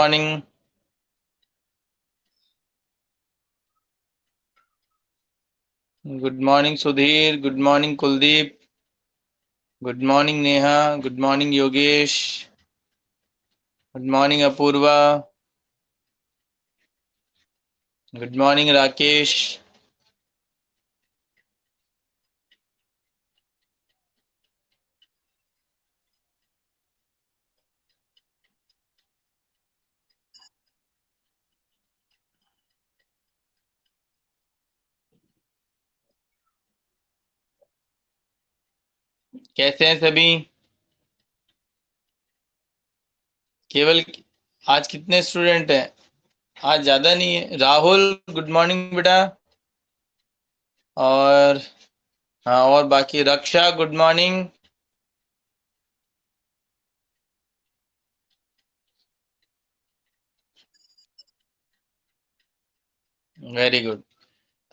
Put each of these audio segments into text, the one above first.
Morning. Good morning Sudhir, good morning Kuldeep, good morning Neha, good morning Yogesh, good morning Apurva, good morning Rakesh. कैसे हैं सभी? केवल आज कितने स्टूडेंट हैं? आज ज्यादा नहीं है। राहुल, गुड मॉर्निंग बेटा। और हाँ, और बाकी रक्षा, गुड मॉर्निंग। Very good.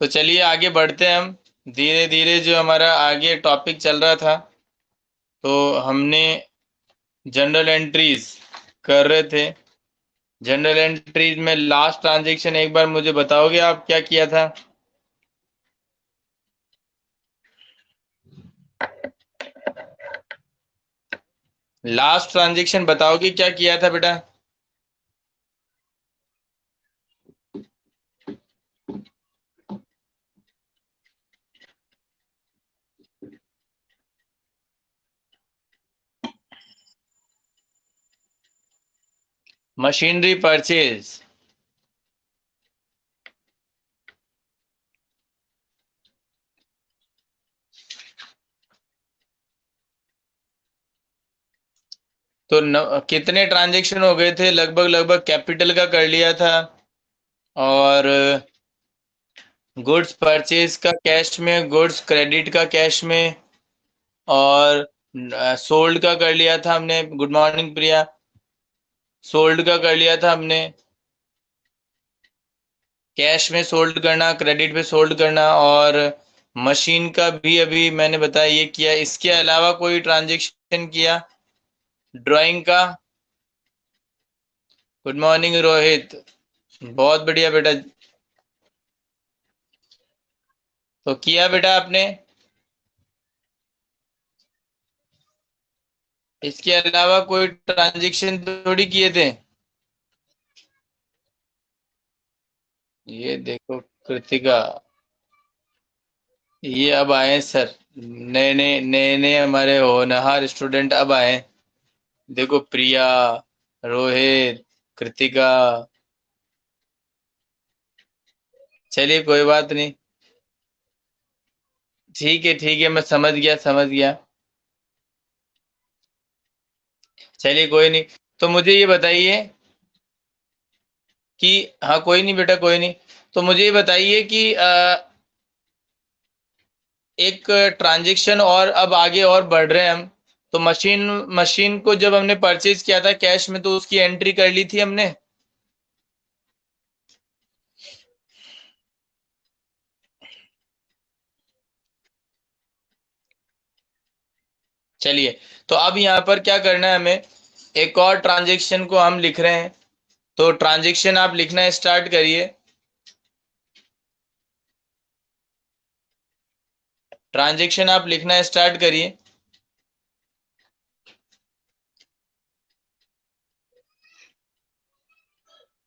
तो चलिए आगे बढ़ते हैं हम धीरे धीरे। जो हमारा आगे टॉपिक चल रहा था, तो हमने जनरल एंट्रीज कर रहे थे। जनरल एंट्रीज में लास्ट ट्रांजेक्शन एक बार मुझे बताओगे आप क्या किया था? लास्ट ट्रांजेक्शन बताओगे क्या किया था बेटा? Machinery purchase. कितने ट्रांजेक्शन हो गए थे? लगभग लगभग कैपिटल का कर लिया था, और गुड्स परचेज का कैश में, गुड्स क्रेडिट का कैश में, और सोल्ड का कर लिया था हमने। गुड मॉर्निंग प्रिया। सोल्ड का कर लिया था हमने। कैश में सोल्ड करना, क्रेडिट पे सोल्ड करना, और मशीन का भी अभी मैंने बताया ये किया। इसके अलावा कोई ट्रांजेक्शन किया ड्राइंग का? Good morning Rohit. बहुत बढ़िया बेटा। तो किया बेटा आपने? इसके अलावा कोई ट्रांजेक्शन थोड़ी किए थे। ये देखो कृतिका, ये अब आए सर। नए नए नए नए हमारे होनहार स्टूडेंट अब आए। देखो प्रिया, रोहित, कृतिका। चलिए कोई बात नहीं। ठीक है, मैं समझ गया समझ गया। चलिए कोई नहीं। तो मुझे ये बताइए कि हाँ, कोई नहीं बेटा, कोई नहीं। तो मुझे ये बताइए कि एक ट्रांजेक्शन और अब आगे और बढ़ रहे हैं हम। तो मशीन मशीन को जब हमने परचेज किया था कैश में, तो उसकी एंट्री कर ली थी हमने। चलिए, तो अब यहाँ पर क्या करना है हमें? एक और ट्रांजेक्शन को हम लिख रहे हैं। तो ट्रांजेक्शन आप लिखना स्टार्ट करिए। ट्रांजेक्शन आप लिखना स्टार्ट करिए।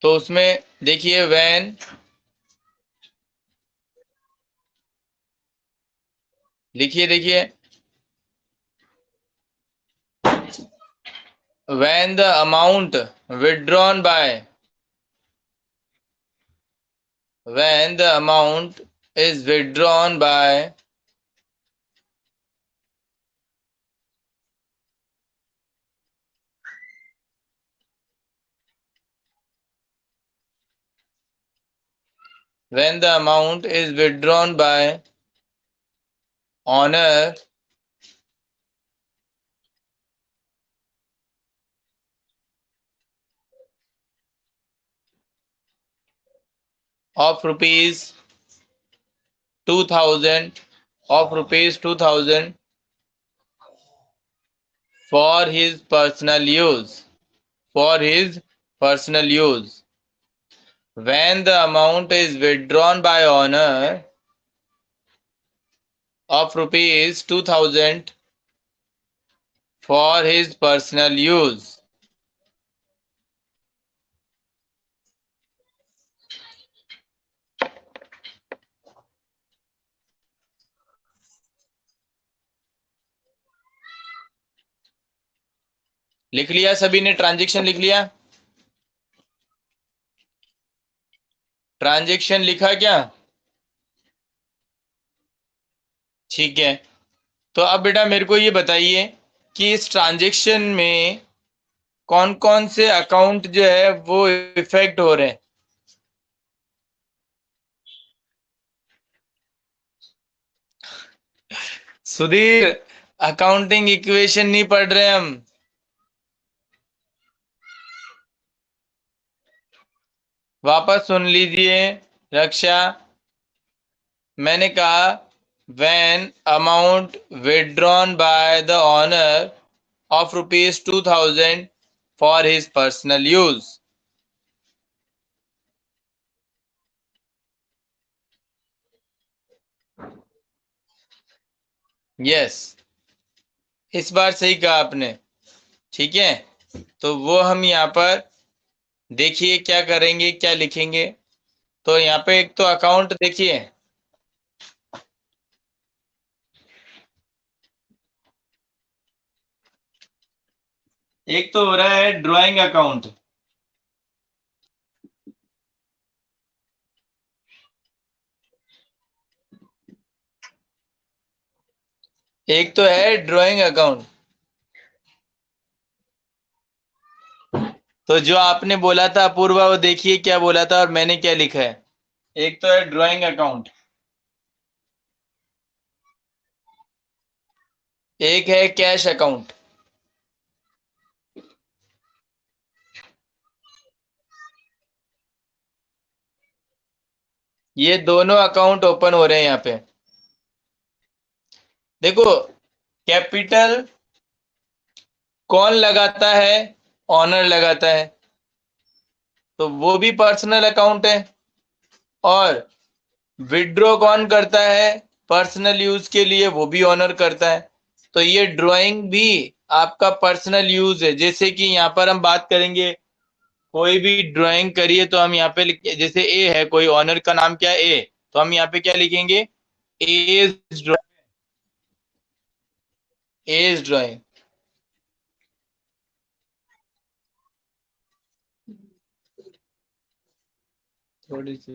तो उसमें देखिए वैन, लिखिए देखिए। when the amount withdrawn by when the amount is withdrawn by when the amount is withdrawn by owner of rupees 2000 for his personal use, for his personal use. When the amount is withdrawn by owner of rupees 2000 for his personal use. लिख लिया सभी ने? Transaction लिख लिया? Transaction लिखा क्या? ठीक है। तो अब बेटा मेरे को ये बताइए कि इस ट्रांजेक्शन में कौन कौन से अकाउंट जो है वो इफेक्ट हो रहे हैं। सुधीर, अकाउंटिंग इक्वेशन नहीं पढ़ रहे हम। वापस सुन लीजिए रक्षा। मैंने कहा when amount withdrawn by the owner of rupees 2000 for his personal use. Yes, इस बार सही कहा आपने। ठीक है, तो वो हम यहाँ पर देखिए क्या करेंगे, क्या लिखेंगे। तो यहाँ पे एक तो अकाउंट देखिए, एक तो हो रहा है ड्राइंग अकाउंट। एक तो है ड्राइंग अकाउंट। तो जो आपने बोला था अपूर्वा, वो देखिए क्या बोला था और मैंने क्या लिखा है। एक तो है ड्राइंग अकाउंट, एक है कैश अकाउंट। ये दोनों अकाउंट ओपन हो रहे हैं यहाँ पे। देखो, कैपिटल कौन लगाता है? ऑनर लगाता है, तो वो भी पर्सनल अकाउंट है। और विड्रॉ कौन करता है पर्सनल यूज के लिए? वो भी ऑनर करता है। तो ये ड्राइंग भी आपका पर्सनल यूज है। जैसे कि यहाँ पर हम बात करेंगे, कोई भी ड्राइंग करिए तो हम यहाँ पे जैसे ए है, कोई ऑनर का नाम क्या है? ए, तो हम यहाँ पे क्या लिखेंगे? As drawing. थोड़ी सी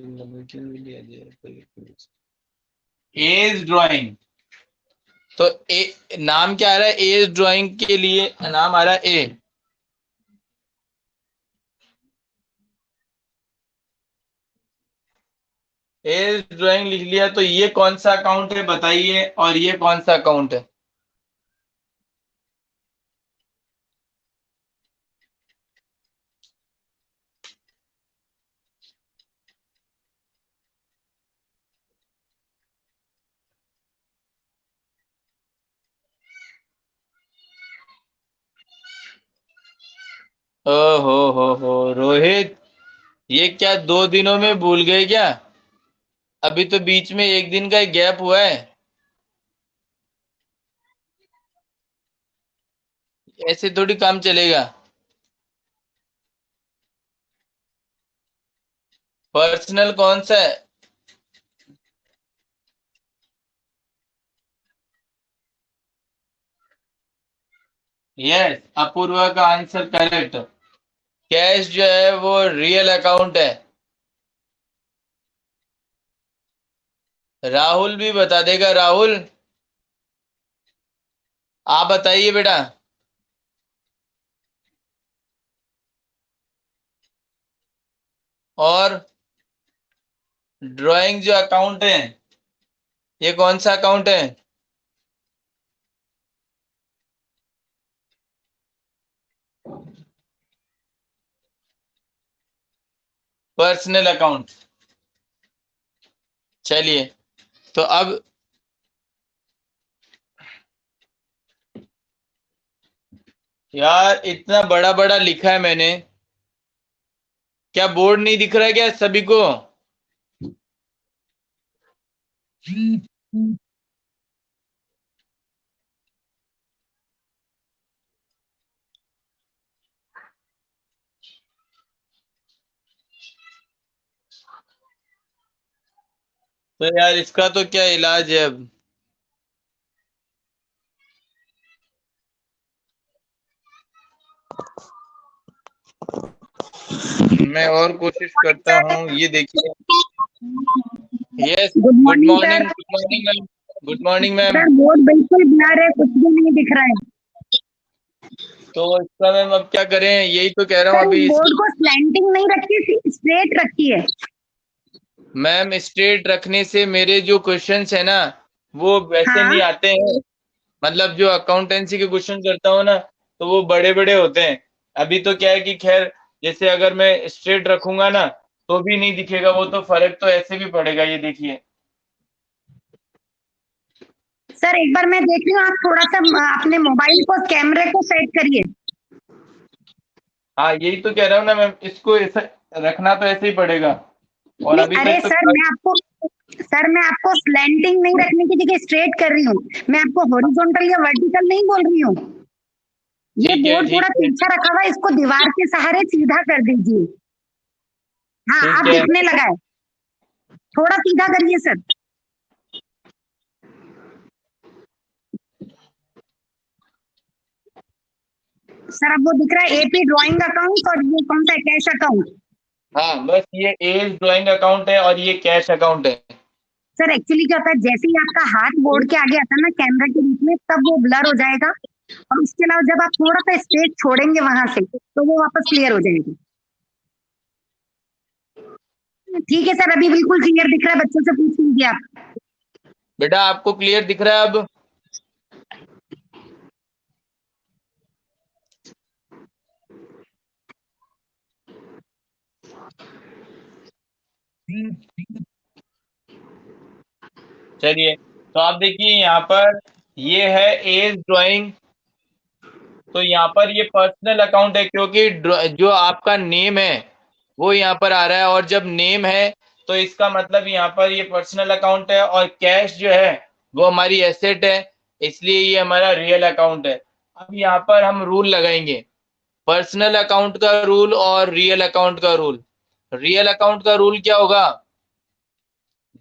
एज ड्राइंग। तो ए नाम क्या आ रहा है? एज ड्राइंग के लिए नाम आ रहा है ए। एज ड्राइंग लिख लिया। तो ये कौन सा अकाउंट है बताइए, और ये कौन सा अकाउंट है? हो रोहित, ये क्या 2 दिनों में भूल गए क्या? अभी तो बीच में एक दिन का गैप हुआ है। ऐसे थोड़ी काम चलेगा। पर्सनल कौन सा है? यस, अपूर्वा का आंसर करेक्ट। कैश जो है वो रियल अकाउंट है। राहुल भी बता देगा। राहुल, आप बताइए बेटा। और ड्राइंग जो अकाउंट है, ये कौन सा अकाउंट है? Personal account. चलिए, तो अब यार इतना बड़ा बड़ा लिखा है मैंने, क्या बोर्ड नहीं दिख रहा है क्या सभी को? तो यार इसका तो क्या इलाज है अब? मैं और कोशिश करता हूँ, ये देखिए। Yes. Good good morning sir. Morning, good morning ma'am. Good morning ma'am. Sir board बिल्कुल ब्लर है, कुछ भी नहीं दिख रहा है। तो इसका मैम अब क्या करें, यही तो कह रहा हूँ सर इस अभी बोर्ड इसका। को स्लैंटिंग नहीं रखी, स्ट्रेट रखी है। मैम स्ट्रेट रखने से मेरे जो क्वेश्चंस है ना, वो वैसे हाँ नहीं आते हैं। मतलब जो अकाउंटेंसी के क्वेश्चन करता हूँ ना, तो वो बड़े बड़े होते हैं। अभी तो क्या है कि खैर, जैसे अगर मैं स्ट्रेट रखूंगा ना, तो भी नहीं दिखेगा वो, तो फर्क तो ऐसे भी पड़ेगा, ये देखिए। सर एक बार मैं देख रही हूँ, आप थोड़ा सा अपने मोबाइल को कैमरे को सेट करिए। हाँ यही तो कह रहा हूँ ना मैम, इसको ऐसे रखना तो ऐसे ही पड़ेगा। और नहीं अभी अरे तक तो सर मैं आपको स्लैंटिंग नहीं रखने की जगह स्ट्रेट कर रही हूँ। मैं आपको हॉरिजॉन्टल या वर्टिकल नहीं बोल रही हूँ। ये ठीक है, बोर्ड ठीक थोड़ा है, तिरछा रखा हुआ है, इसको दीवार के सहारे सीधा कर दीजिए। हाँ ठीक अब है। दिखने लगा है। थोड़ा सीधा करिए सर। सर अब वो दिख रहा है एपी ड्राइंग अकाउंट, और ये कौन सा है, कैश अकाउंट। हाँ बस ये एज ड्राइंग अकाउंट है और ये कैश अकाउंट है। सर एक्चुअली क्या होता है, जैसे ही आपका हाथ बोर्ड के आगे आता है ना कैमरा के बीच में, तब वो ब्लर हो जाएगा। और उसके अलावा जब आप थोड़ा सा स्पेस छोड़ेंगे वहां से, तो वो वापस क्लियर हो जाएगी। ठीक है सर, अभी बिल्कुल क्लियर दिख रहा है, बच्चों से पूछ लीजिए आप। बेटा आपको क्लियर दिख रहा है अब? चलिए, तो आप देखिए यहाँ पर, ये है एज ड्राइंग। तो यहाँ पर ये पर्सनल अकाउंट है, क्योंकि जो आपका नेम है वो यहाँ पर आ रहा है, और जब नेम है तो इसका मतलब यहाँ पर ये पर्सनल अकाउंट है, और कैश जो है वो हमारी एसेट है, इसलिए ये हमारा रियल अकाउंट है। अब यहाँ पर हम रूल लगाएंगे, पर्सनल अकाउंट का रूल और रियल अकाउंट का रूल। रियल अकाउंट का रूल क्या होगा?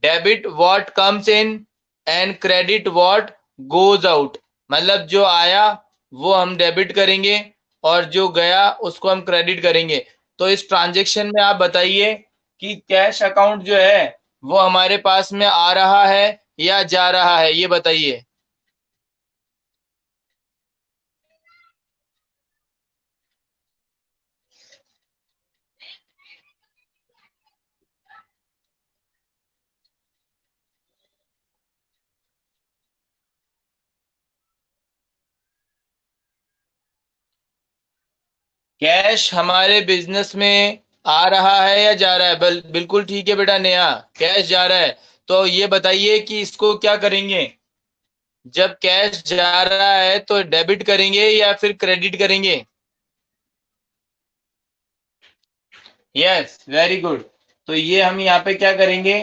Debit what comes in and credit what goes out. मतलब जो आया वो हम डेबिट करेंगे, और जो गया उसको हम क्रेडिट करेंगे। तो इस ट्रांजैक्शन में आप बताइए कि कैश अकाउंट जो है वो हमारे पास में आ रहा है या जा रहा है, ये बताइए। कैश हमारे बिजनेस में आ रहा है या जा रहा है? बिल्कुल ठीक है बेटा नेहा, कैश जा रहा है। तो ये बताइए कि इसको क्या करेंगे? जब कैश जा रहा है तो डेबिट करेंगे या फिर क्रेडिट करेंगे? Yes, very good. तो ये हम यहाँ पे क्या करेंगे?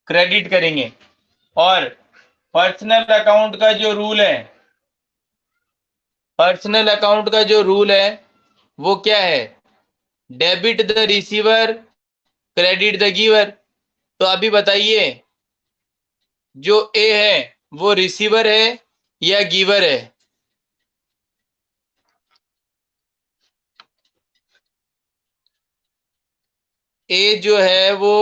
क्रेडिट करेंगे। और पर्सनल अकाउंट का जो रूल है, पर्सनल अकाउंट का जो रूल है वो क्या है? Debit the receiver, credit the giver. तो अभी बताइए, जो ए है वो रिसीवर है या गिवर है? ए जो है वो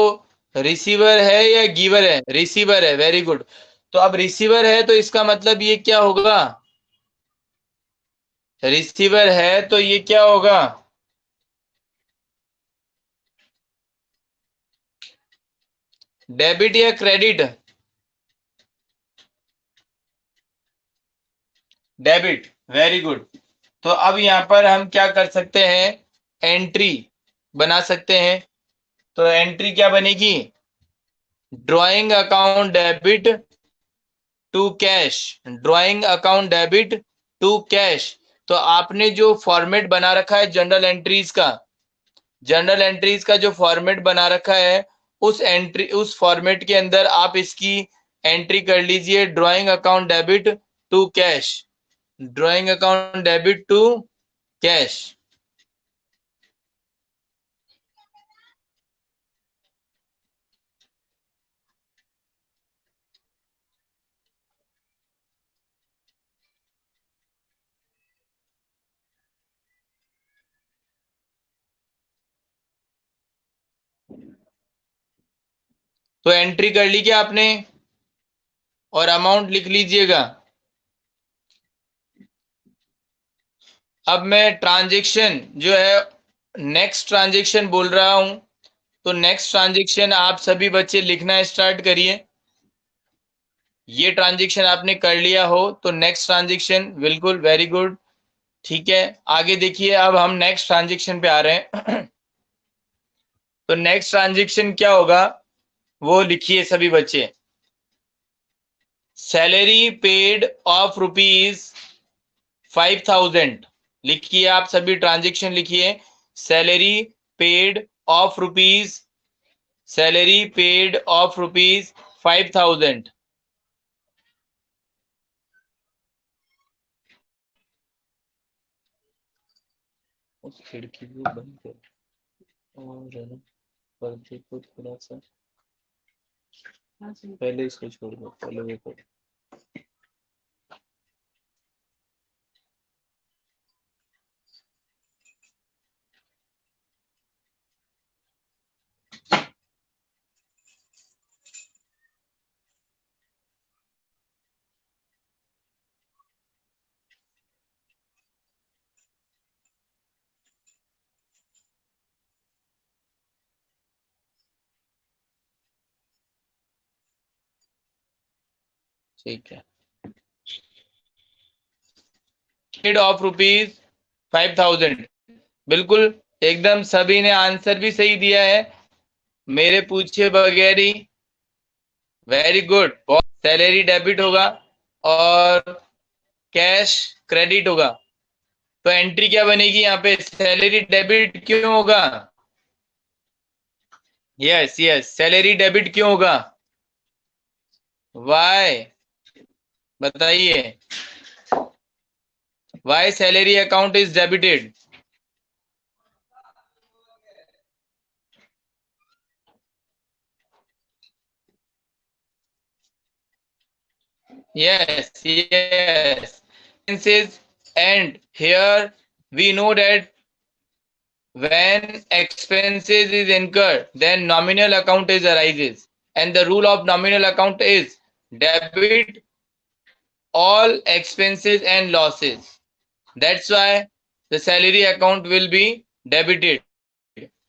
रिसीवर है या गिवर है? रिसीवर है, वेरी गुड। तो अब रिसीवर है तो इसका मतलब ये क्या होगा? रिसीवर है तो ये क्या होगा? डेबिट या क्रेडिट? Debit, very good. तो अब यहां पर हम क्या कर सकते हैं? एंट्री बना सकते हैं। तो एंट्री क्या बनेगी? Drawing account debit to cash, drawing account debit to cash. तो आपने जो फॉर्मेट बना रखा है जनरल एंट्रीज का जो फॉर्मेट बना रखा है, उस फॉर्मेट के अंदर आप इसकी एंट्री कर लीजिए, drawing account debit to cash, drawing account debit to cash. तो एंट्री कर ली क्या आपने, और अमाउंट लिख लीजिएगा। अब मैं ट्रांजेक्शन जो है नेक्स्ट ट्रांजेक्शन बोल रहा हूं, तो नेक्स्ट ट्रांजेक्शन आप सभी बच्चे लिखना स्टार्ट करिए। ये ट्रांजेक्शन आपने कर लिया हो तो नेक्स्ट ट्रांजेक्शन, बिल्कुल वेरी गुड, ठीक है। आगे देखिए, अब हम नेक्स्ट ट्रांजेक्शन पे आ रहे हैं। तो नेक्स्ट ट्रांजेक्शन क्या होगा वो लिखिए सभी बच्चे। सैलरी पेड ऑफ ₹5,000, लिखिए आप सभी ट्रांजेक्शन लिखिए। Salary paid of rupees, salary paid of ₹5,000। उस खिड़की को बंद कर और पर्दे को थोड़ा सा पहले इसको छोड़ दो, पहले वो करो। ठीक है, पेड ऑफ ₹5,000, बिल्कुल एकदम सभी ने आंसर भी सही दिया है मेरे पूछे बगैर ही, वेरी गुड। सैलरी डेबिट होगा और कैश क्रेडिट होगा, तो एंट्री क्या बनेगी यहाँ पे, सैलरी डेबिट क्यों होगा? यस यस, सैलरी डेबिट क्यों होगा? वाई, बताइए, why salary account is debited? Yes, yes. And here we know that when expenses is incurred, then nominal account is arises, and the rule of nominal account is debit all expenses and losses. That's why the salary account will be debited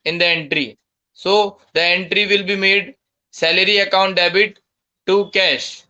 in the entry. So the entry will be made salary account debit to cash.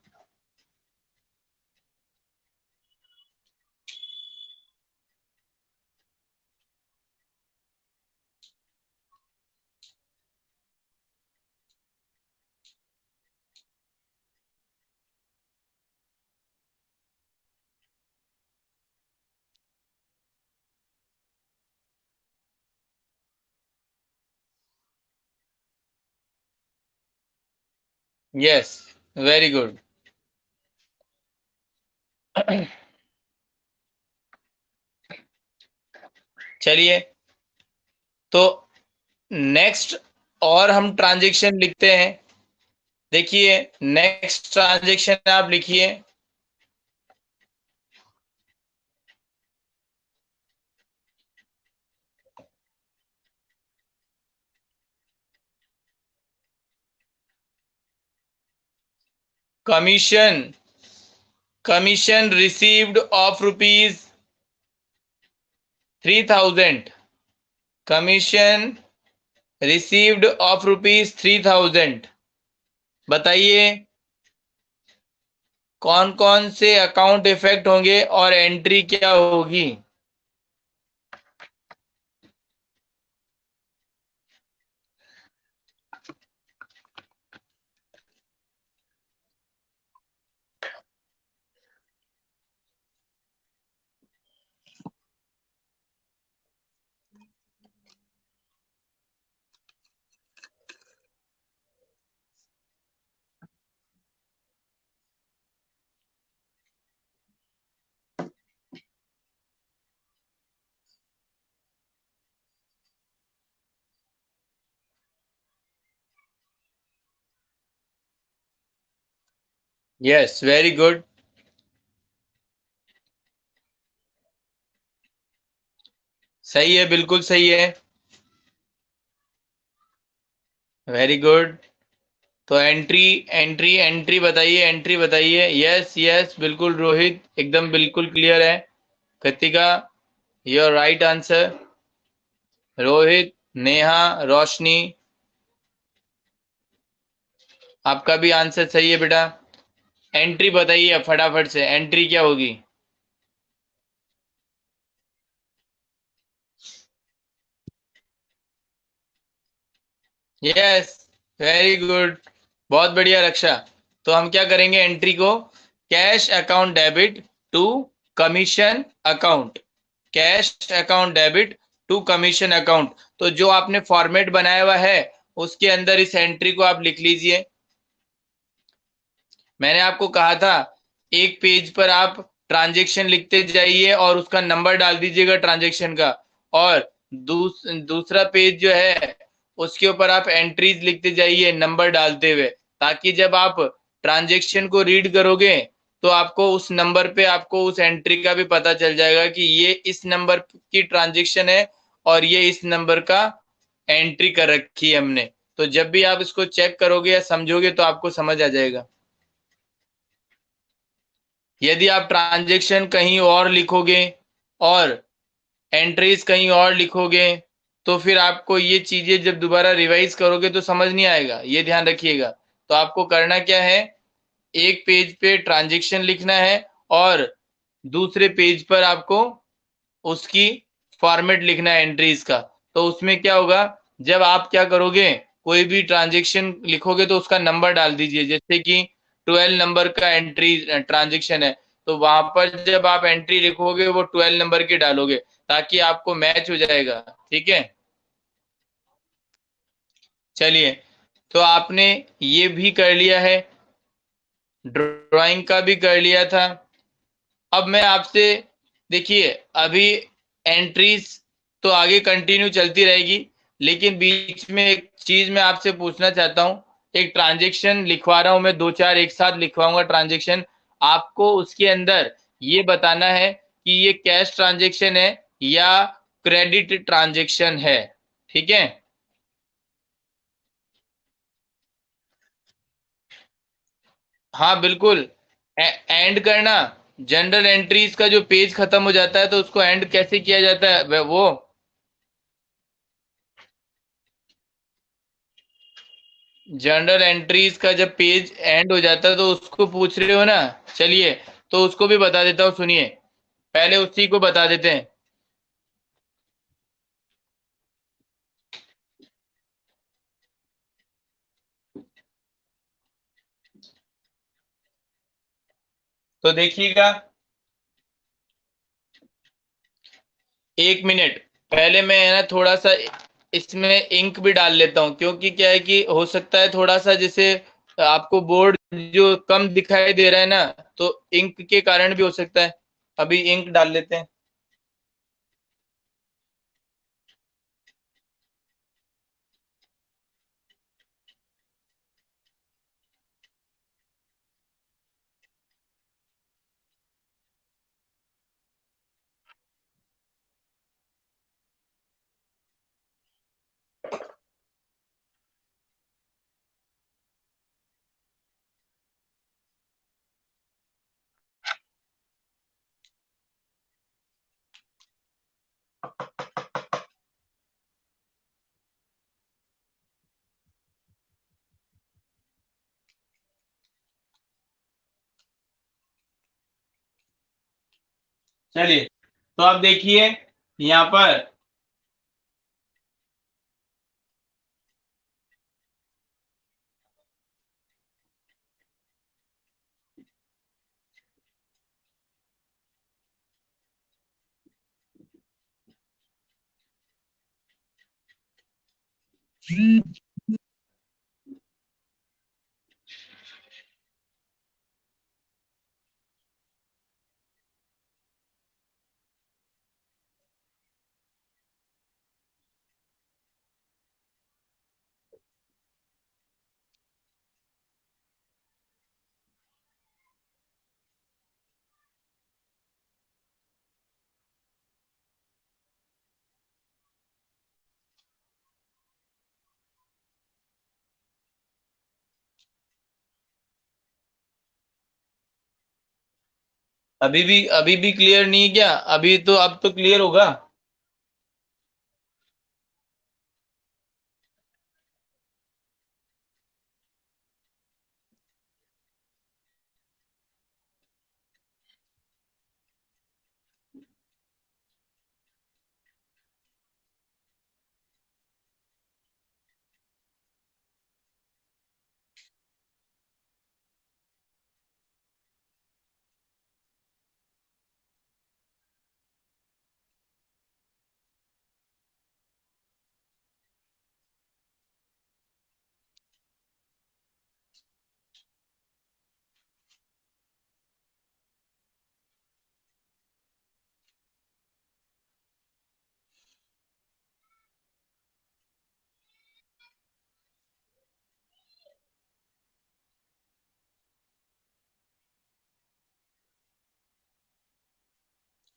Yes, very good. चलिए, तो next और हम transaction लिखते हैं। देखिए next transaction आप लिखिए, commission, commission received of ₹3,000, commission received of ₹3,000। बताइए कौन कौन से अकाउंट इफेक्ट होंगे और एंट्री क्या होगी? Yes, very good. सही है, बिल्कुल सही है। Very good. तो एंट्री, एंट्री एंट्री बताइए, एंट्री बताइए। यस यस, बिल्कुल रोहित, एकदम बिल्कुल क्लियर है। Kritika, your right answer. Rohit, Neha, Roshni, आपका भी आंसर सही है बेटा। एंट्री बताइए अब फटाफट से, एंट्री क्या होगी? यस, वेरी गुड, बहुत बढ़िया रक्षा। तो हम क्या करेंगे एंट्री को? Cash account debit to commission account. Cash account debit to commission account. तो जो आपने फॉर्मेट बनाया हुआ है उसके अंदर इस एंट्री को आप लिख लीजिए। मैंने आपको कहा था एक पेज पर आप ट्रांजेक्शन लिखते जाइए और उसका नंबर डाल दीजिएगा ट्रांजेक्शन का। और दूसरा पेज जो है उसके ऊपर आप एंट्रीज लिखते जाइए नंबर डालते हुए, ताकि जब आप ट्रांजेक्शन को रीड करोगे तो आपको उस नंबर पे, आपको उस एंट्री का भी पता चल जाएगा कि ये इस नंबर की ट्रांजेक्शन है और ये इस नंबर का एंट्री कर रखी है हमने। तो जब भी आप इसको चेक करोगे या समझोगे तो आपको समझ आ जाएगा। यदि आप ट्रांजेक्शन कहीं और लिखोगे और एंट्रीज कहीं और लिखोगे तो फिर आपको ये चीजें जब दोबारा रिवाइज करोगे तो समझ नहीं आएगा, ये ध्यान रखिएगा। तो आपको करना क्या है, एक पेज पे ट्रांजेक्शन लिखना है और दूसरे पेज पर आपको उसकी फॉर्मेट लिखना है एंट्रीज का। तो उसमें क्या होगा, जब आप क्या करोगे, कोई भी ट्रांजेक्शन लिखोगे तो उसका नंबर डाल दीजिए। जैसे कि 12 नंबर का एंट्री ट्रांजेक्शन है, तो वहां पर जब आप एंट्री लिखोगे वो 12 नंबर की डालोगे, ताकि आपको मैच हो जाएगा। ठीक है, चलिए। तो आपने ये भी कर लिया है, ड्राइंग का भी कर लिया था। अब मैं आपसे, देखिए, अभी एंट्रीज तो आगे कंटिन्यू चलती रहेगी, लेकिन बीच में एक चीज मैं आपसे पूछना चाहता हूँ। एक ट्रांजेक्शन लिखवा रहा हूं मैं, दो चार एक साथ लिखवाऊंगा ट्रांजेक्शन। आपको उसके अंदर ये बताना है कि ये कैश ट्रांजेक्शन है या क्रेडिट ट्रांजेक्शन है। ठीक है? हाँ बिल्कुल। एंड करना, जनरल एंट्रीज का जो पेज खत्म हो जाता है तो उसको एंड कैसे किया जाता है वो। जनरल एंट्रीज का जब पेज एंड हो जाता है तो उसको पूछ रहे हो ना। चलिए, तो उसको भी बता देता हूँ, सुनिए। पहले उसी को बता देते हैं। तो देखिएगा, एक मिनट, पहले मैं है ना थोड़ा सा इसमें इंक भी डाल लेता हूँ, क्योंकि क्या है कि हो सकता है थोड़ा सा जैसे आपको बोर्ड जो कम दिखाई दे रहा है ना, तो इंक के कारण भी हो सकता है। अभी इंक डाल लेते हैं। चलिए, तो आप देखिए यहाँ पर। अभी भी क्लियर नहीं है क्या? अभी तो अब तो क्लियर होगा।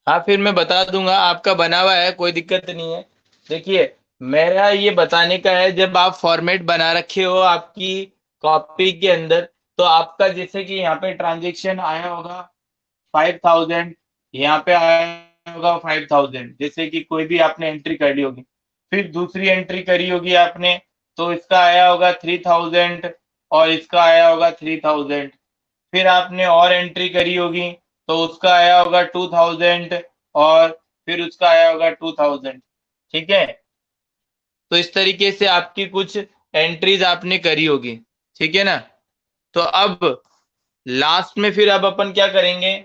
हाँ, फिर मैं बता दूंगा, आपका बना हुआ है, कोई दिक्कत नहीं है। देखिए, मेरा ये बताने का है, जब आप फॉर्मेट बना रखे हो आपकी कॉपी के अंदर, तो आपका जैसे कि यहाँ पे ट्रांजेक्शन आया होगा 5,000, यहाँ पे आया होगा 5,000, जैसे कि कोई भी आपने एंट्री कर ली होगी। फिर दूसरी एंट्री करी होगी आपने, तो इसका आया होगा 3,000 और इसका आया होगा 3,000। फिर आपने और एंट्री करी होगी, तो उसका आया होगा 2,000 और फिर उसका आया होगा 2,000। ठीक है, तो इस तरीके से आपकी कुछ एंट्रीज आपने करी होगी। ठीक है ना? तो अब लास्ट में फिर अब अपन क्या करेंगे,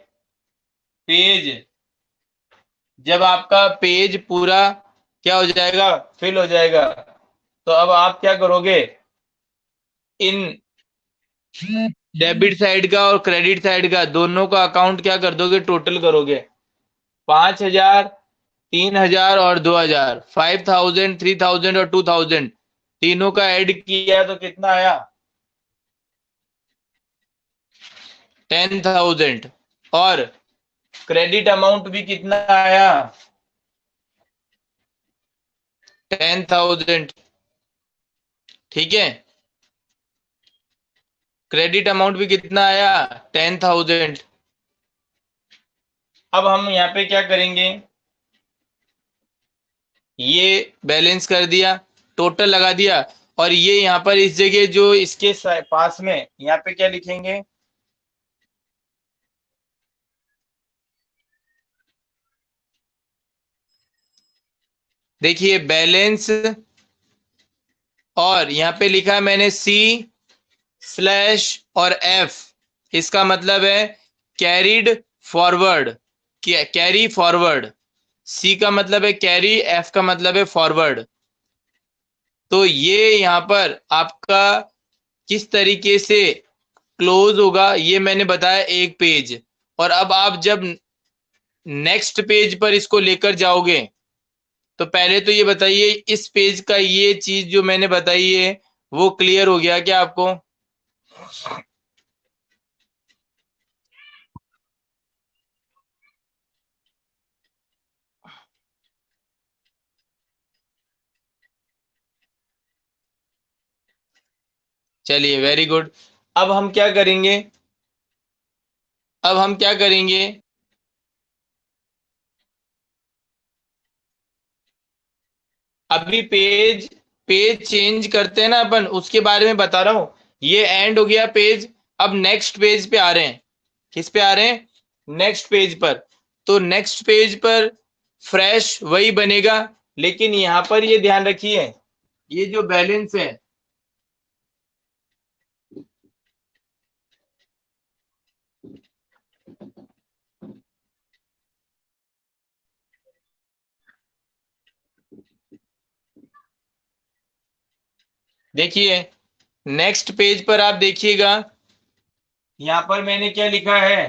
पेज, जब आपका पेज पूरा क्या हो जाएगा, फिल हो जाएगा, तो अब आप क्या करोगे, इन डेबिट साइड का और क्रेडिट साइड का दोनों का अकाउंट क्या कर दोगे, टोटल करोगे। 5,000, 3,000 और 2,000, 5,000, 3,000 और 2,000, तीनों का ऐड किया तो कितना आया, 10,000। और क्रेडिट अमाउंट भी कितना आया, 10,000। ठीक है, क्रेडिट अमाउंट भी कितना आया, 10,000। अब हम यहाँ पे क्या करेंगे, ये बैलेंस कर दिया, टोटल लगा दिया, और ये यहाँ पर इस जगह जो इसके पास में यहाँ पे क्या लिखेंगे, देखिए बैलेंस, और यहाँ पे लिखा है मैंने सी स्लैश और एफ, इसका मतलब है कैरीड फॉरवर्ड, कैरी फॉरवर्ड। सी का मतलब है कैरी, एफ का मतलब है फॉरवर्ड। तो ये यहाँ पर आपका किस तरीके से क्लोज होगा, ये मैंने बताया एक पेज। और अब आप जब नेक्स्ट पेज पर इसको लेकर जाओगे, तो पहले तो ये बताइए, इस पेज का ये चीज जो मैंने बताई है वो क्लियर हो गया क्या आपको? चलिए, वेरी गुड। अब हम क्या करेंगे, अब हम क्या करेंगे, अभी पेज पेज चेंज करते हैं ना अपन, उसके बारे में बता रहा हूं। ये एंड हो गया पेज, अब नेक्स्ट पेज पे आ रहे हैं। किस पे आ रहे हैं, नेक्स्ट पेज पर। तो नेक्स्ट पेज पर फ्रेश वही बनेगा, लेकिन यहां पर ये ध्यान रखिए, ये जो बैलेंस है, देखिए नेक्स्ट पेज पर आप देखिएगा, यहां पर मैंने क्या लिखा है,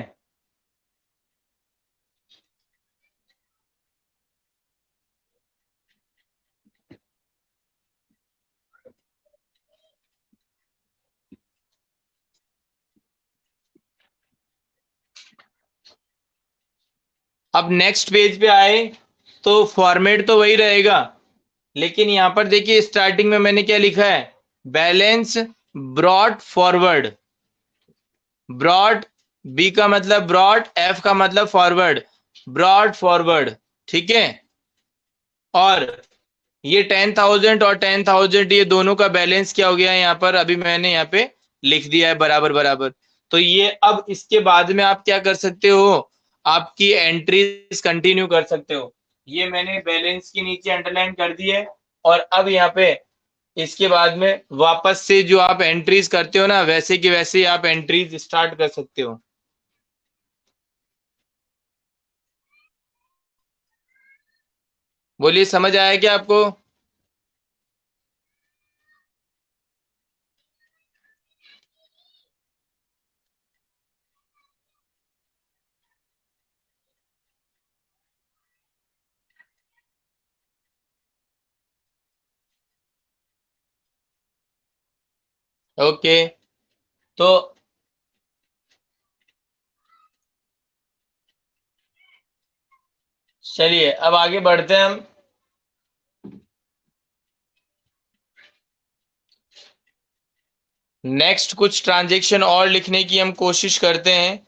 अब नेक्स्ट पेज पे आए तो फॉर्मेट तो वही रहेगा, लेकिन यहां पर देखिए स्टार्टिंग में मैंने क्या लिखा है, balance brought forward, brought B का मतलब ब्रॉड, एफ का मतलब फॉरवर्ड, ब्रॉड फॉरवर्ड, ठीक है। और ये 10,000 और 10,000 ये दोनों का बैलेंस क्या हो गया है यहाँ पर, अभी मैंने यहाँ पे लिख दिया है बराबर बराबर। तो ये अब इसके बाद में आप क्या कर सकते हो, आपकी एंट्रीज कंटिन्यू कर सकते हो। ये मैंने बैलेंस के नीचे अंडरलाइन कर दी है। और अब यहाँ पे इसके बाद में वापस से जो आप एंट्रीज करते हो ना, वैसे की वैसे ही आप एंट्रीज स्टार्ट कर सकते हो। बोलिए, समझ आया क्या आपको? ओके, तो चलिए अब आगे बढ़ते हैं हम। नेक्स्ट कुछ ट्रांजैक्शन और लिखने की हम कोशिश करते हैं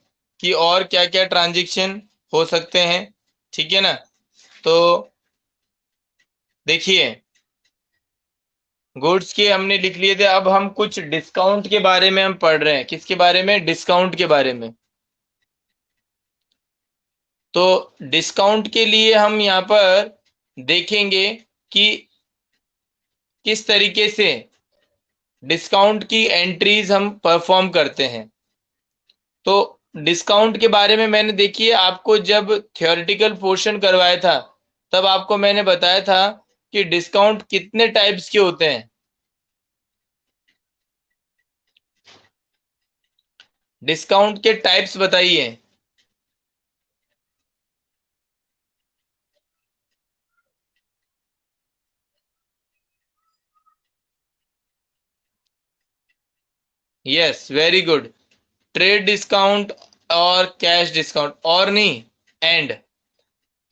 कि और क्या क्या ट्रांजैक्शन हो सकते हैं, ठीक है ना। तो देखिए, गुड्स के हमने लिख लिए थे, अब हम कुछ डिस्काउंट के बारे में हम पढ़ रहे हैं। किसके बारे में? डिस्काउंट के बारे में। तो डिस्काउंट के लिए हम यहाँ पर देखेंगे कि किस तरीके से डिस्काउंट की एंट्रीज हम परफॉर्म करते हैं। तो डिस्काउंट के बारे में मैंने, देखिए, आपको जब थियोरेटिकल पोर्शन करवाया था तब आपको मैंने बताया था कि डिस्काउंट कितने टाइप्स के होते हैं। डिस्काउंट के टाइप्स बताइए। Yes, very good. Trade discount और कैश डिस्काउंट, और नहीं, एंड,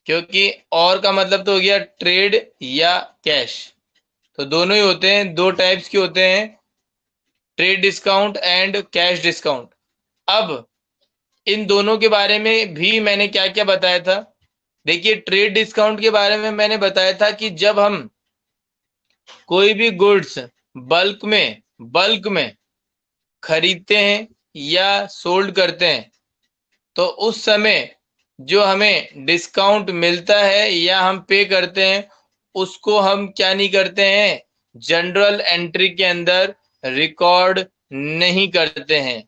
क्योंकि और का मतलब तो हो गया ट्रेड या कैश। तो दोनों ही होते हैं, दो टाइप्स के होते हैं, trade discount and cash discount. अब इन दोनों के बारे में भी मैंने क्या क्या बताया था। देखिए, ट्रेड डिस्काउंट के बारे में मैंने बताया था कि जब हम कोई भी गुड्स बल्क में खरीदते हैं या सोल्ड करते हैं, तो उस समय जो हमें डिस्काउंट मिलता है या हम पे करते हैं, उसको हम क्या नहीं करते हैं, जनरल एंट्री के अंदर रिकॉर्ड नहीं करते हैं।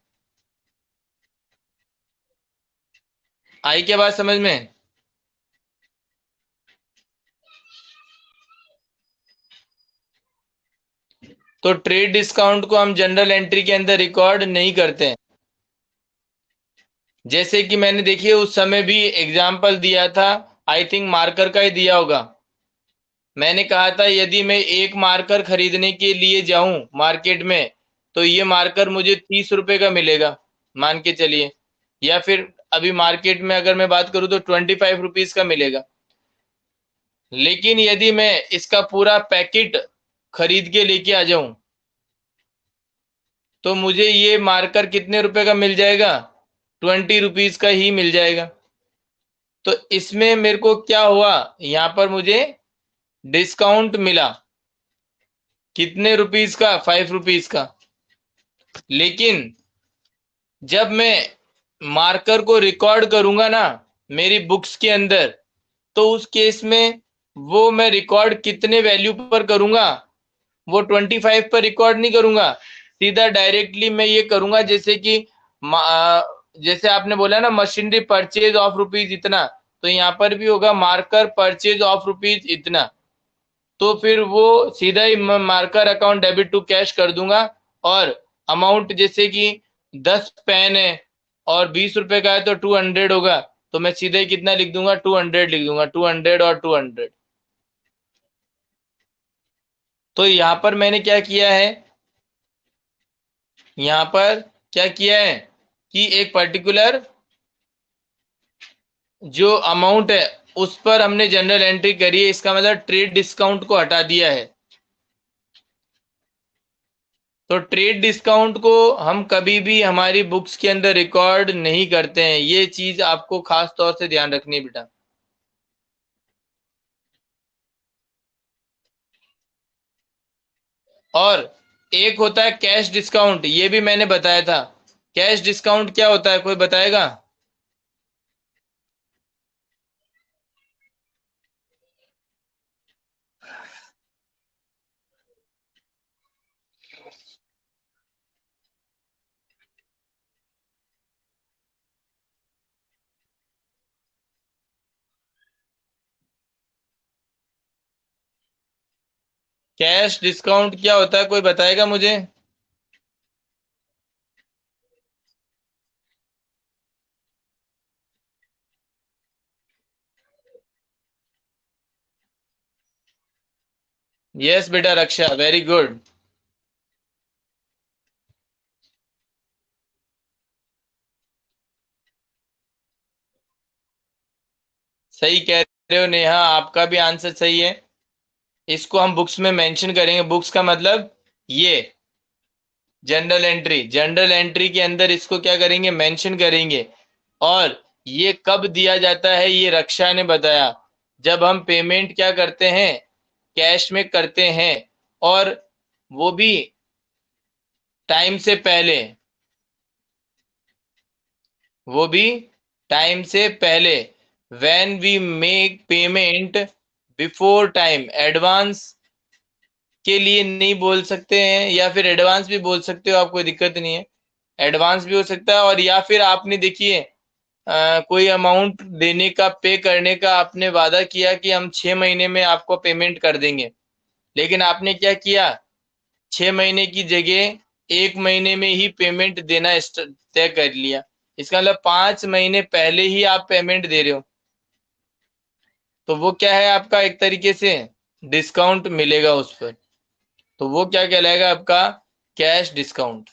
आई क्या बात समझ में? तो ट्रेड डिस्काउंट को हम जनरल एंट्री के अंदर रिकॉर्ड नहीं करते हैं। जैसे कि मैंने, देखिए, उस समय भी एग्जाम्पल दिया था, आई थिंक मार्कर का ही दिया होगा। मैंने कहा था यदि मैं एक मार्कर खरीदने के लिए जाऊं मार्केट में, तो ये मार्कर मुझे 30 रुपए का मिलेगा, मान के चलिए। या फिर अभी मार्केट में अगर मैं बात करूं तो 25 रुपीज का मिलेगा। लेकिन यदि मैं इसका पूरा पैकेट खरीद के लेके आ जाऊं, तो मुझे ये मार्कर कितने रुपए का मिल जाएगा? 20 रुपीज का ही मिल जाएगा। तो इसमें मेरे को क्या हुआ, यहाँ पर मुझे डिस्काउंट मिला। कितने रुपीज का? 5 रुपीज का। लेकिन जब मैं मार्कर को रिकॉर्ड करूंगा ना मेरी बुक्स के अंदर, तो उस केस में वो मैं रिकॉर्ड कितने वैल्यू पर करूंगा? वो 25 पर रिकॉर्ड नहीं करूंगा, सीधा डायरेक्टली मैं ये करूंगा, जैसे कि जैसे आपने बोला ना मशीनरी परचेज ऑफ रुपीज इतना, तो यहाँ पर भी होगा मार्कर परचेज ऑफ रुपीज इतना। तो फिर वो सीधा ही marker account debit to cash कर दूंगा। और अमाउंट जैसे कि 10 पेन है और 20 रुपए का है तो 200 होगा, तो मैं सीधा ही कितना लिख दूंगा? 200 लिख दूंगा, 200 और 200। तो यहाँ पर मैंने क्या किया है, यहाँ पर क्या किया है कि एक पर्टिकुलर जो अमाउंट है उस पर हमने जनरल एंट्री करी है, इसका मतलब ट्रेड डिस्काउंट को हटा दिया है। तो ट्रेड डिस्काउंट को हम कभी भी हमारी बुक्स के अंदर रिकॉर्ड नहीं करते हैं, ये चीज आपको खास तौर से ध्यान रखनी है बेटा। और एक होता है कैश डिस्काउंट, ये भी मैंने बताया था। कैश डिस्काउंट क्या होता है, कोई बताएगा? कैश डिस्काउंट क्या होता है, कोई बताएगा मुझे? यस बेटा रक्षा, वेरी गुड। सही कह रहे हो नेहा, आपका भी आंसर सही है। इसको हम बुक्स में मेंशन करेंगे, बुक्स का मतलब ये जनरल एंट्री के अंदर इसको क्या करेंगे, मेंशन करेंगे। और ये कब दिया जाता है, ये रक्षा ने बताया। जब हम पेमेंट क्या करते हैं, कैश में करते हैं, और वो भी टाइम से पहले, वो भी टाइम से पहले। When we make payment before time, advance के लिए नहीं बोल सकते हैं, या फिर एडवांस भी बोल सकते हो आप, कोई दिक्कत नहीं है। एडवांस भी हो सकता है, और या फिर आपने देखिए कोई अमाउंट देने का, पे करने का आपने वादा किया कि हम 6 महीने में आपको पेमेंट कर देंगे, लेकिन आपने क्या किया, 6 महीने की जगह 1 महीने में ही पेमेंट देना तय कर लिया। इसका मतलब 5 महीने पहले ही आप पेमेंट दे रहे हो, तो वो क्या है आपका, एक तरीके से डिस्काउंट मिलेगा उस पर। तो वो क्या कहलाएगा आपका, कैश डिस्काउंट।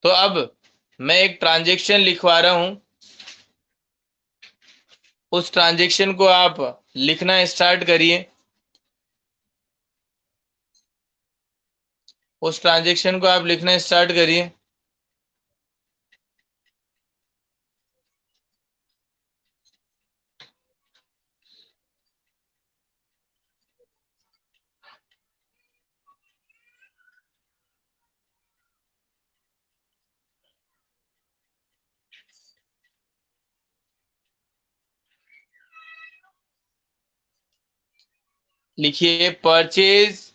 तो अब मैं एक ट्रांजेक्शन लिखवा रहा हूं, उस ट्रांजेक्शन को आप लिखना स्टार्ट करिए। उस ट्रांजेक्शन को आप लिखना स्टार्ट करिए। लिखिए purchase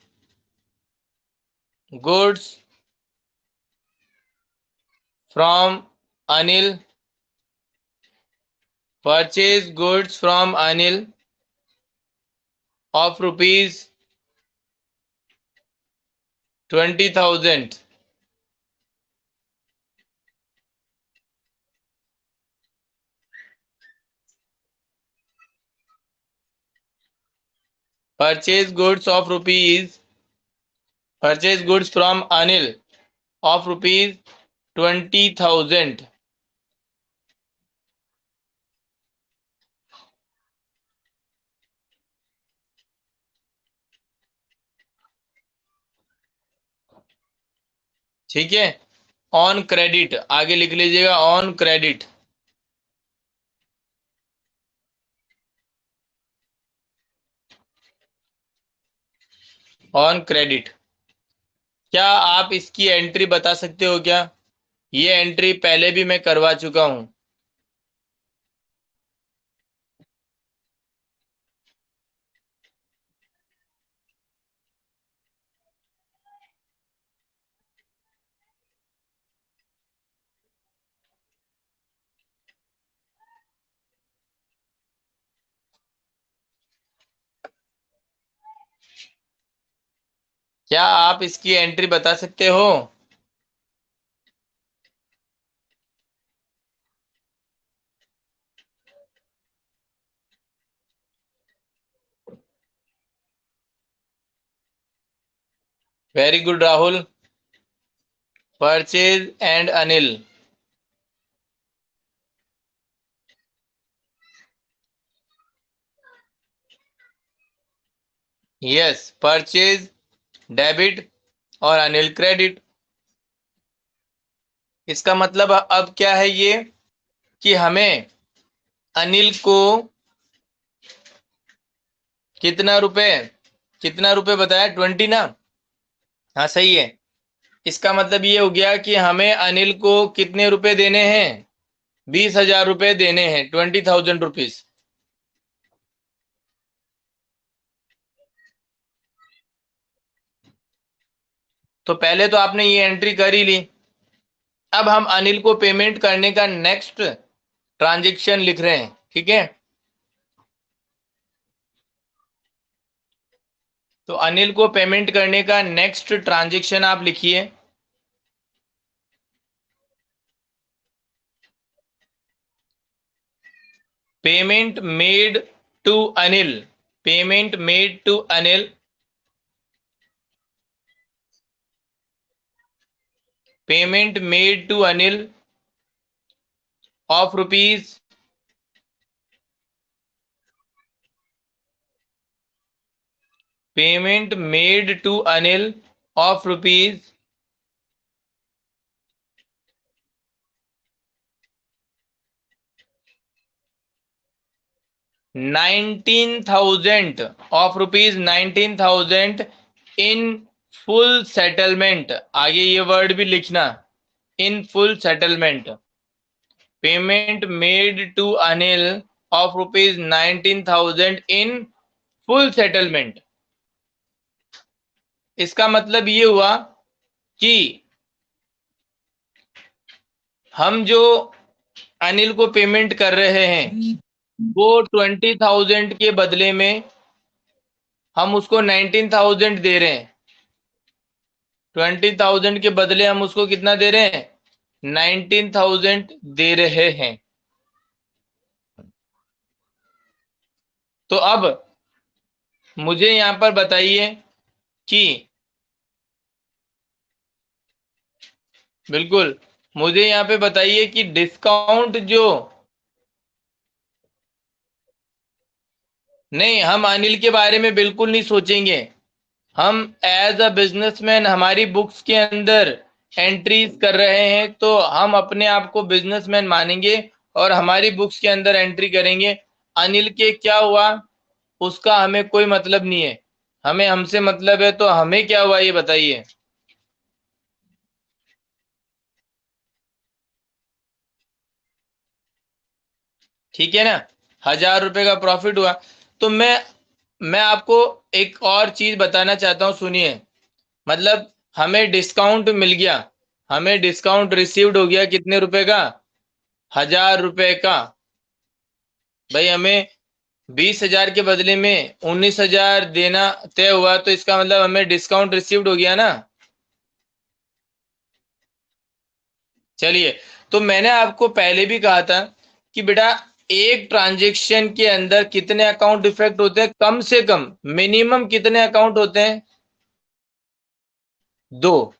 goods from Anil, purchase goods from Anil of ₹20,000। Purchase goods of rupees, purchase goods from Anil of ₹20,000। ठीक है, ऑन क्रेडिट आगे लिख लीजिएगा, ऑन क्रेडिट। On credit. क्या आप इसकी एंट्री बता सकते हो क्या? ये एंट्री पहले भी मैं करवा चुका हूं। क्या आप इसकी एंट्री बता सकते हो? Very good Rahul. Purchase and Anil, yes, purchase debit और अनिल क्रेडिट। इसका मतलब अब क्या है ये कि हमें अनिल को कितना रुपए बताया, 20 ना? हाँ सही है। इसका मतलब ये हो गया कि हमें अनिल को कितने रुपए देने हैं, 20,000 रुपए देने हैं, 20,000 रुपीज। तो पहले तो आपने ये एंट्री कर ही ली। अब हम अनिल को पेमेंट करने का नेक्स्ट ट्रांजेक्शन लिख रहे हैं, ठीक है? तो अनिल को पेमेंट करने का नेक्स्ट ट्रांजेक्शन आप लिखिए। Payment made to Anil, payment made to Anil, payment made to Anil of rupees, payment made to Anil of rupees 19,000, of rupees 19,000 in full settlement. आगे ये वर्ड भी लिखना, in full settlement. Payment made to Anil of rupees 19,000 in full settlement. इसका मतलब ये हुआ कि हम जो अनिल को पेमेंट कर रहे हैं वो 20,000 के बदले में हम उसको 19,000 दे रहे हैं। 20,000 के बदले हम उसको कितना दे रहे हैं, 19,000 दे रहे हैं। तो अब मुझे यहां पर बताइए कि, बिल्कुल, मुझे यहां पे बताइए कि डिस्काउंट जो, नहीं, हम अनिल के बारे में बिल्कुल नहीं सोचेंगे। हम एज अ बिजनेसमैन हमारी बुक्स के अंदर एंट्रीज कर रहे हैं तो हम अपने आप को बिजनेसमैन मानेंगे और हमारी बुक्स के अंदर एंट्री करेंगे। अनिल के क्या हुआ उसका हमें कोई मतलब नहीं है, हमें हमसे मतलब है। तो हमें क्या हुआ ये बताइए, ठीक है ना? 1,000 रुपए का प्रॉफिट हुआ। तो मैं आपको एक और चीज बताना चाहता हूं, सुनिए। मतलब हमें डिस्काउंट मिल गया, हमें डिस्काउंट रिसीव्ड हो गया, कितने रुपए का, 1,000 रुपए का। भाई हमें 20,000 के बदले में 19,000 देना तय हुआ, तो इसका मतलब हमें डिस्काउंट रिसीव्ड हो गया ना। चलिए, तो मैंने आपको पहले भी कहा था कि बेटा एक ट्रांजेक्शन के अंदर कितने अकाउंट इफेक्ट होते हैं, कम से कम मिनिमम कितने अकाउंट होते हैं, दो।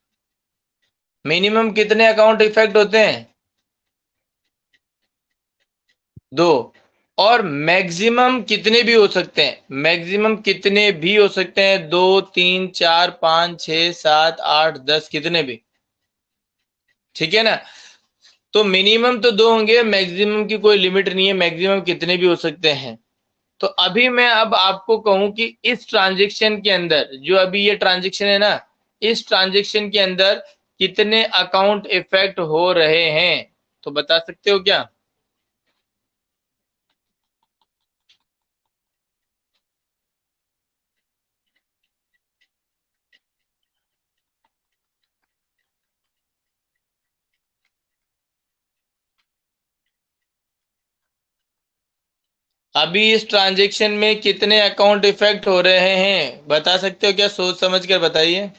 मिनिमम कितने अकाउंट इफेक्ट होते हैं, दो। और मैक्सिमम कितने भी हो सकते हैं, मैक्सिमम कितने भी हो सकते हैं, 2, 3, 4, 5, 6, 7, 8, 10, कितने भी, ठीक है ना? तो मिनिमम तो दो होंगे, मैक्सिमम की कोई लिमिट नहीं है, मैक्सिमम कितने भी हो सकते हैं। तो अभी मैं अब आपको कहूं कि इस ट्रांजेक्शन के अंदर, जो अभी ये ट्रांजेक्शन है ना, इस ट्रांजेक्शन के अंदर कितने अकाउंट इफेक्ट हो रहे हैं, तो बता सकते हो क्या? अभी इस ट्रांजेक्शन में कितने अकाउंट इफेक्ट हो रहे हैं, बता सकते हो क्या? सोच समझ कर बताइए।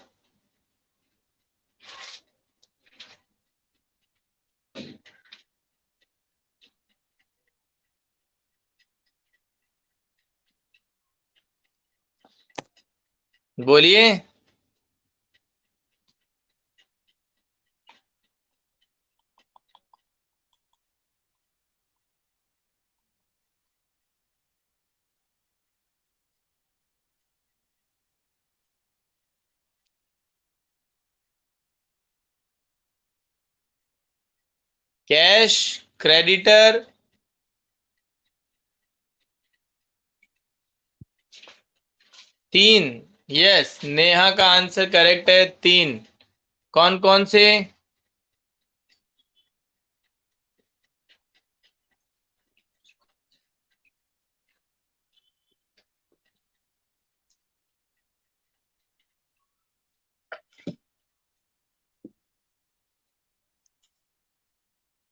बोलिए। कैश, क्रेडिटर, तीन। यस, नेहा का आंसर करेक्ट है, तीन। कौन कौन से?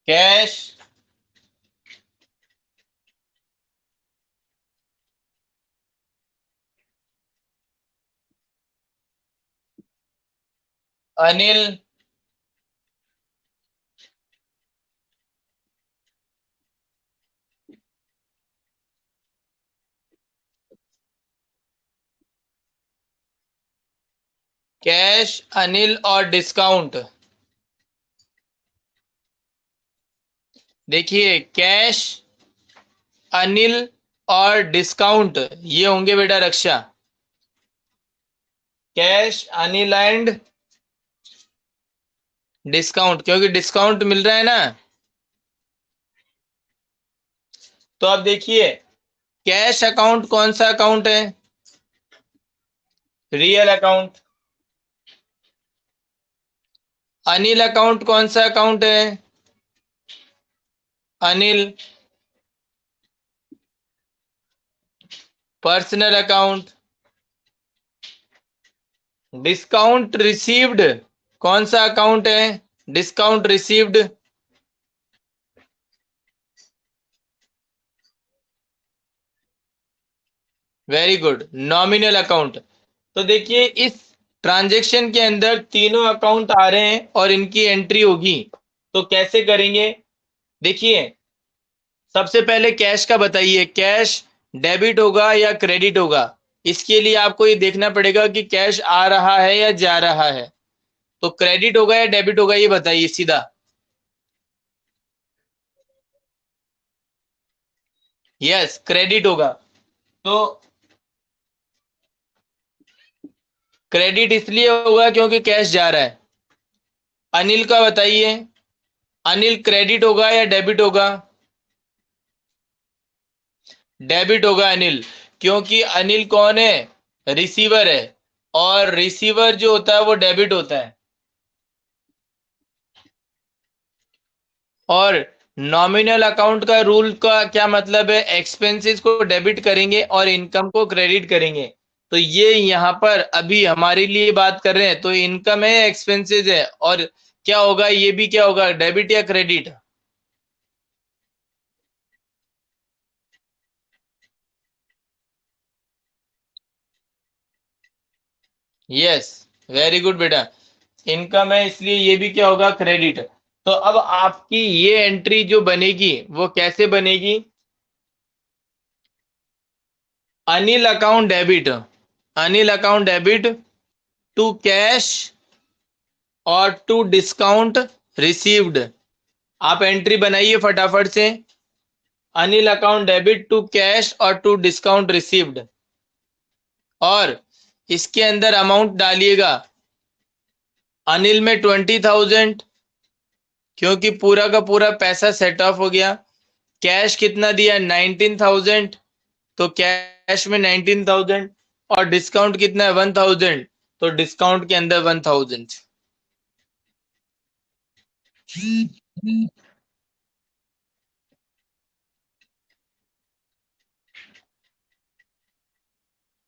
कैश, अनिल, कैश, अनिल और डिस्काउंट। देखिए, कैश, अनिल और डिस्काउंट ये होंगे बेटा रक्षा। कैश, अनिल एंड डिस्काउंट, क्योंकि डिस्काउंट मिल रहा है ना। तो अब देखिए, कैश अकाउंट कौन सा अकाउंट है? Real account. अनिल अकाउंट कौन सा अकाउंट है? Anil, personal account. Discount received कौन सा अकाउंट है? Discount received, very good, nominal account. तो देखिए, इस ट्रांजैक्शन के अंदर तीनों अकाउंट आ रहे हैं और इनकी एंट्री होगी। तो कैसे करेंगे? देखिए, सबसे पहले कैश का बताइए, कैश डेबिट होगा या क्रेडिट होगा? इसके लिए आपको ये देखना पड़ेगा कि कैश आ रहा है या जा रहा है। तो क्रेडिट होगा या डेबिट होगा, ये बताइए सीधा। यस, क्रेडिट होगा। तो क्रेडिट इसलिए होगा क्योंकि कैश जा रहा है। अनिल का बताइए, अनिल क्रेडिट होगा या डेबिट होगा? डेबिट होगा अनिल, क्योंकि अनिल कौन है? रिसीवर है, और रिसीवर जो होता है वो डेबिट होता है। और नॉमिनल अकाउंट का रूल का क्या मतलब है? एक्सपेंसेस को डेबिट करेंगे और इनकम को क्रेडिट करेंगे। तो ये यहाँ पर अभी हमारे लिए बात कर रहे हैं, तो इनकम है, एक्सपेंसेस है, और क्या होगा? ये भी क्या होगा, डेबिट या क्रेडिट? यस, वेरी गुड बेटा, इनकम है इसलिए ये भी क्या होगा, क्रेडिट। तो अब आपकी ये एंट्री जो बनेगी वो कैसे बनेगी? Anil account debit, Anil account debit to cash और टू डिस्काउंट रिसीव्ड। आप एंट्री बनाइए फटाफट से। Anil account debit to cash और टू डिस्काउंट रिसीव्ड, और इसके अंदर अमाउंट डालिएगा। अनिल में 20,000, क्योंकि पूरा का पूरा पैसा सेट ऑफ हो गया। कैश कितना दिया? 19,000, तो कैश में 19,000। और डिस्काउंट कितना है? 1,000, तो डिस्काउंट के अंदर 1,000।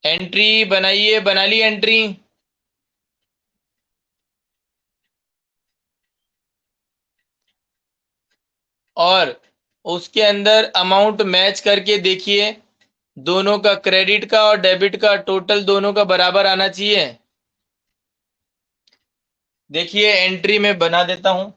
एंट्री बनाइए, बना ली एंट्री। और उसके अंदर अमाउंट मैच करके देखिए, दोनों का, क्रेडिट का और डेबिट का टोटल दोनों का बराबर आना चाहिए। देखिए, एंट्री में बना देता हूं।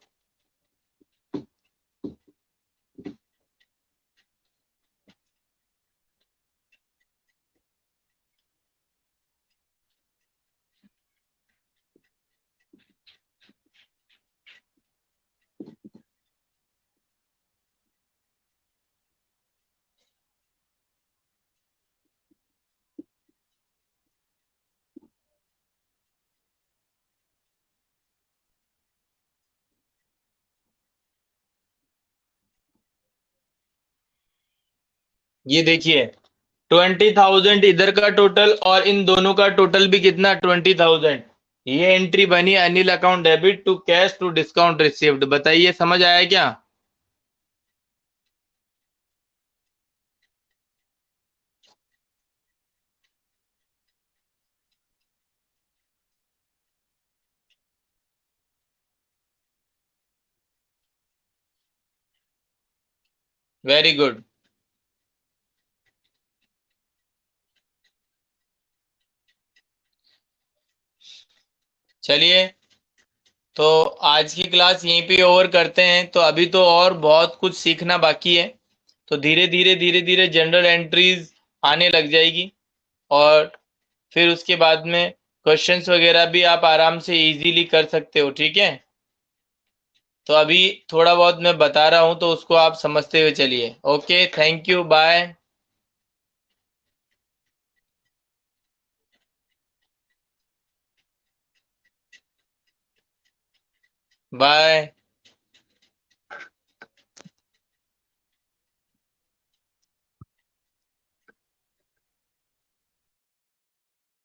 ये देखिए 20,000 इधर का टोटल और इन दोनों का टोटल भी कितना 20,000। ये एंट्री बनी Anil account debit to cash to discount received. बताइए समझ आया क्या? Very good. चलिए, तो आज की क्लास यहीं पे ओवर करते हैं। तो अभी तो और बहुत कुछ सीखना बाकी है। तो धीरे धीरे जनरल एंट्रीज आने लग जाएगी और फिर उसके बाद में क्वेश्चंस वगैरह भी आप आराम से इजीली कर सकते हो। ठीक है, तो अभी थोड़ा बहुत मैं बता रहा हूँ तो उसको आप समझते हुए चलिए। Okay, thank you, bye. Bye.